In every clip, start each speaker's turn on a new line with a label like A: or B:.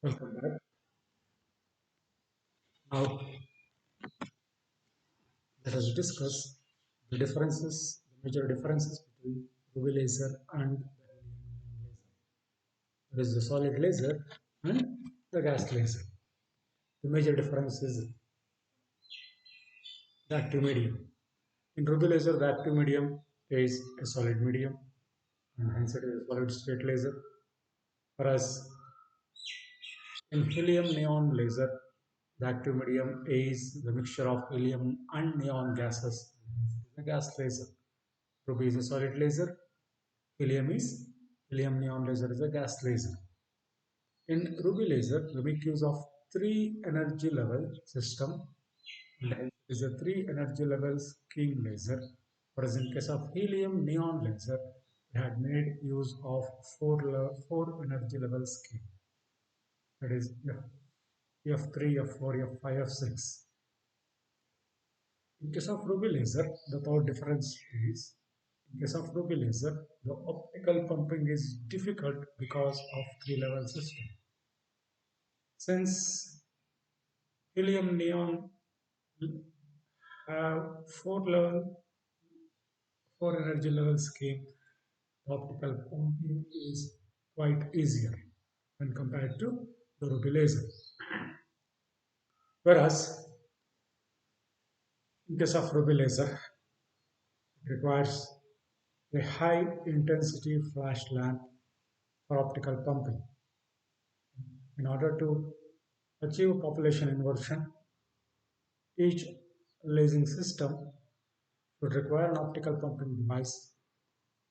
A: Welcome back. Now, let us discuss the major differences between UV laser and the helium laser. There is the solid laser and the gas laser. The major difference is the active medium. In UV laser, the active medium is a solid medium, and hence it is a solid state laser. Whereas in helium neon laser, the active medium is the mixture of helium and neon gases. The gas laser. Ruby is a solid laser. Helium neon laser is a gas laser. In Ruby laser, we make use of three energy level system. And it is a three energy level scheme laser. Whereas in case of helium neon laser, we had made use of four energy level scheme. That is F3, F4, F5, F6. In case of Ruby laser, the third difference is in case of Ruby laser, the optical pumping is difficult because of three level system. Since helium neon have four energy level scheme, the optical pumping is quite easier when compared to the Ruby laser. Whereas in case of Ruby laser, it requires a high intensity flash lamp for optical pumping. In order to achieve population inversion, each lasing system should require an optical pumping device.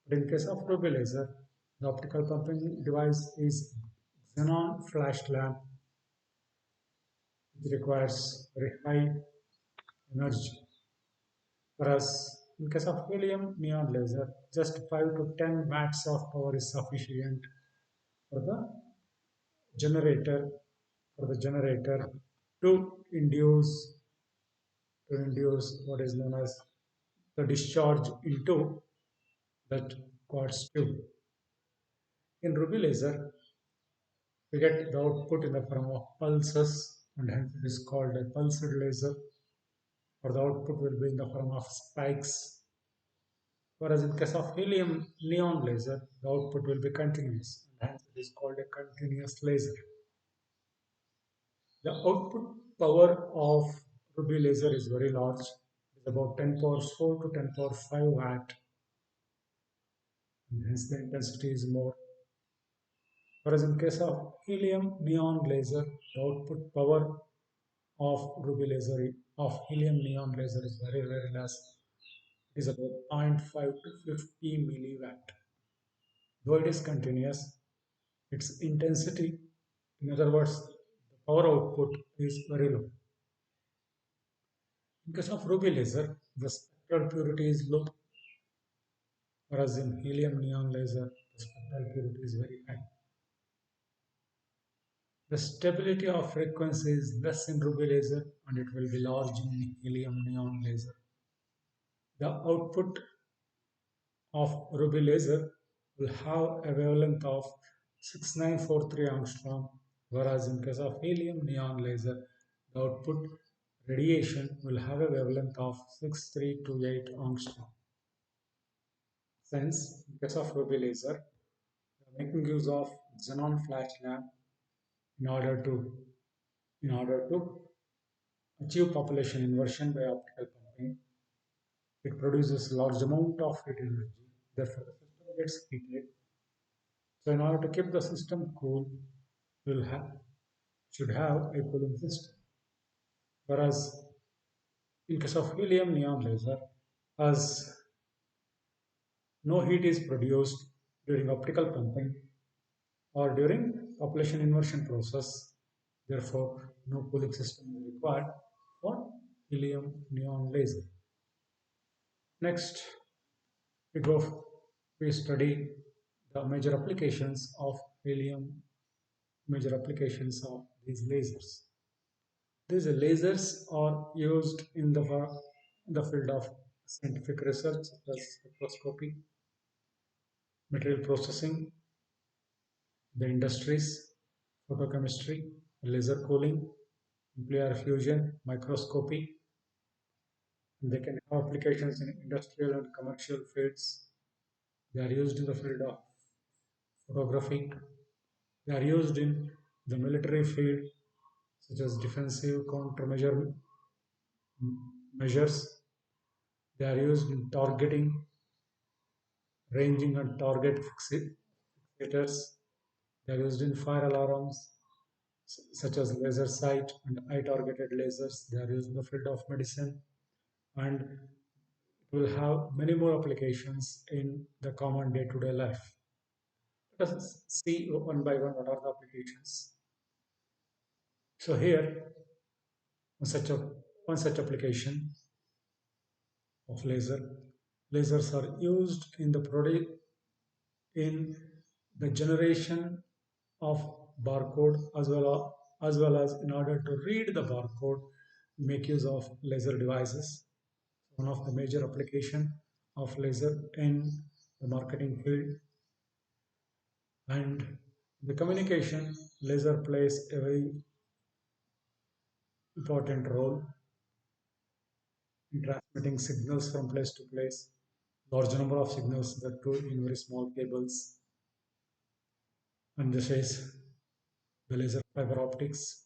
A: But in case of Ruby laser, the optical pumping device is xenon flash lamp, which requires very high energy. Whereas in case of helium neon laser, just 5 to 10 watts of power is sufficient for the generator generator to induce what is known as the discharge into that quartz tube. In Ruby laser, we get the output in the form of pulses, and hence it is called a pulsed laser, or the output will be in the form of spikes. Whereas in case of helium neon laser, the output will be continuous, and hence it is called a continuous laser. The output power of Ruby laser is very large. It is about 10 power 4 to 10 power 5 watt, and hence the intensity is more. Whereas in case of helium neon laser, the output power of Ruby laser of helium neon laser is very less. It is about zero point 0.5 to 50 milliwatt. Though it is continuous, its intensity, in other words, the power output is very low. In case of Ruby laser, the spectral purity is low, whereas in helium neon laser, the spectral purity is very high. The stability of frequency is less in Ruby laser and it will be large in helium neon laser. The output of Ruby laser will have a wavelength of 6943 angstrom, whereas in case of helium neon laser, the output radiation will have a wavelength of 6328 angstrom. Since in case of Ruby laser, we are making use of xenon flash lamp in order to achieve population inversion by optical pumping. It produces large amount of heat energy. Therefore, the system gets heated. So, in order to keep the system cool, we'll have should have a cooling system. Whereas in case of helium neon laser, as no heat is produced during optical pumping or during population inversion process, therefore no cooling system is required for helium neon laser. Next, we go we study the major applications of these lasers. These lasers are used in the field of scientific research such as spectroscopy, material processing, the industries, photochemistry, laser cooling, nuclear fusion, microscopy. They can have applications in industrial and commercial fields. They are used in the field of photography. They are used in the military field, such as defensive countermeasure measures. They are used in targeting, ranging, and target fixators. They are used in fire alarms, such as laser sight and eye targeted lasers. They are used in the field of medicine, and it will have many more applications in the common day to day life. Let us see one by one what are the applications. So, here, one such, a, one such application of laser. Lasers are used in in the generation of barcode as well as in order to read the barcode, make use of laser devices. One of the major application of laser in the marketing field. And the communication, laser plays a very important role in transmitting signals from place to place, large number of signals that go in very small cables. And this is the laser fiber optics.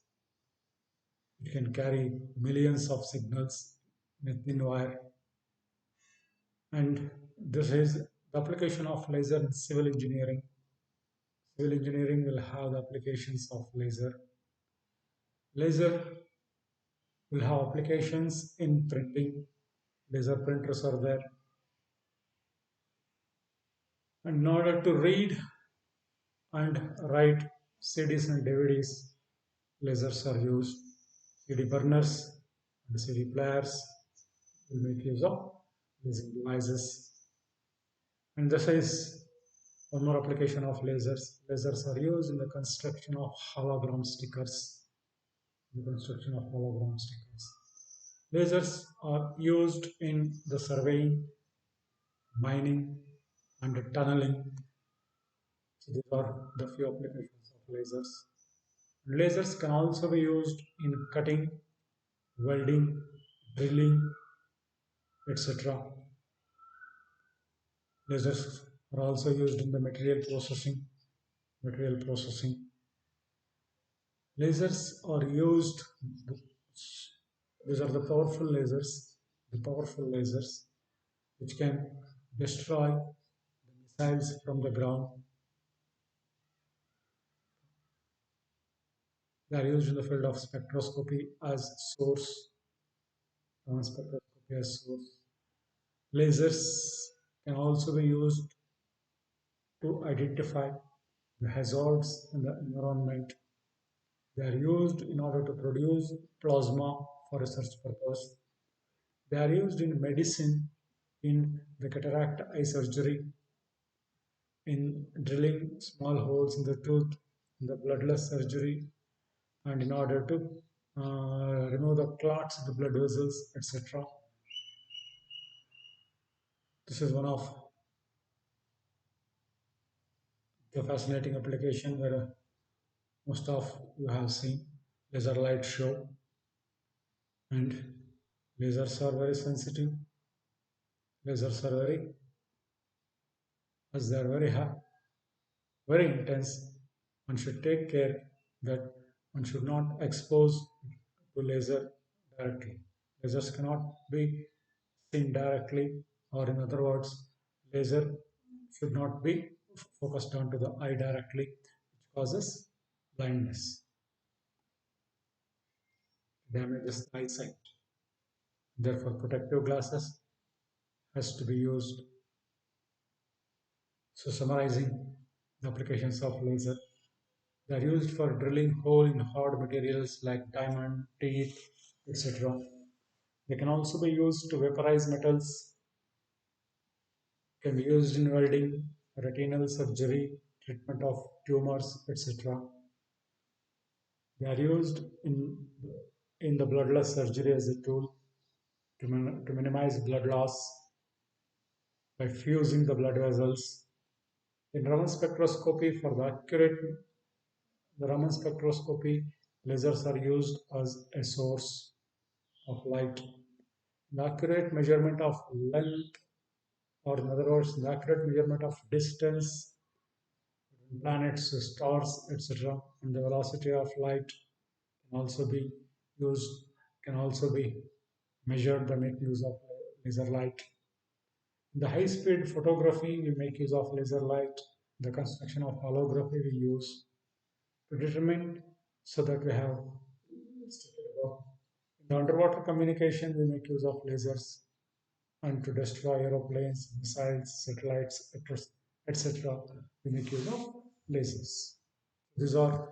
A: It can carry millions of signals in a thin wire. And this is the application of laser in civil engineering. Civil engineering will have the applications of laser. Laser will have applications in printing. Laser printers are there. And in order to read and write CDs and DVDs, lasers are used. CD burners and CD players will make use of these devices. And this is one more application of lasers. Lasers are used in the construction of hologram stickers. The construction of hologram stickers. Lasers are used in the surveying, mining, and tunneling. So these are the few applications of lasers. Lasers can also be used in cutting, welding, drilling, etc. Lasers are also used in the material processing. Material processing. Lasers are used. These are the powerful lasers. The powerful lasers which can destroy the missiles from the ground. They are used in the field of spectroscopy as source. Spectroscopy as source. Lasers can also be used to identify the hazards in the environment. They are used in order to produce plasma for research purpose. They are used in medicine, in the cataract eye surgery, in drilling small holes in the tooth, in the bloodless surgery, and in order to remove the clots in the blood vessels, etc. This is one of the fascinating application where most of you have seen laser light show, and lasers are very sensitive. Lasers are very, as they are very intense. One should take care that one should not expose to laser directly. Lasers cannot be seen directly, or in other words, laser should not be focused onto the eye directly, which causes blindness, damages the eyesight. Therefore, protective glasses has to be used. So, summarizing the applications of laser, they are used for drilling hole in hard materials like diamond, teeth, etc. They can also be used to vaporize metals, can be used in welding, retinal surgery, treatment of tumors, etc. They are used in the bloodless surgery as a tool to minimize blood loss by fusing the blood vessels. In Raman spectroscopy for the accurate the Raman spectroscopy, lasers are used as a source of light. The accurate measurement of length, or in other words, the accurate measurement of distance, planets, stars, etc., and the velocity of light can also be used, can also be measured by making use of laser light. In the high-speed photography, we make use of laser light. The construction of holography we use to determine so that we have in the underwater communication, we make use of lasers and to destroy aeroplanes, missiles, satellites, etc. We make use of lasers. These are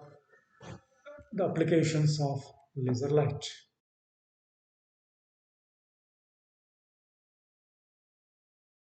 A: the applications of laser light.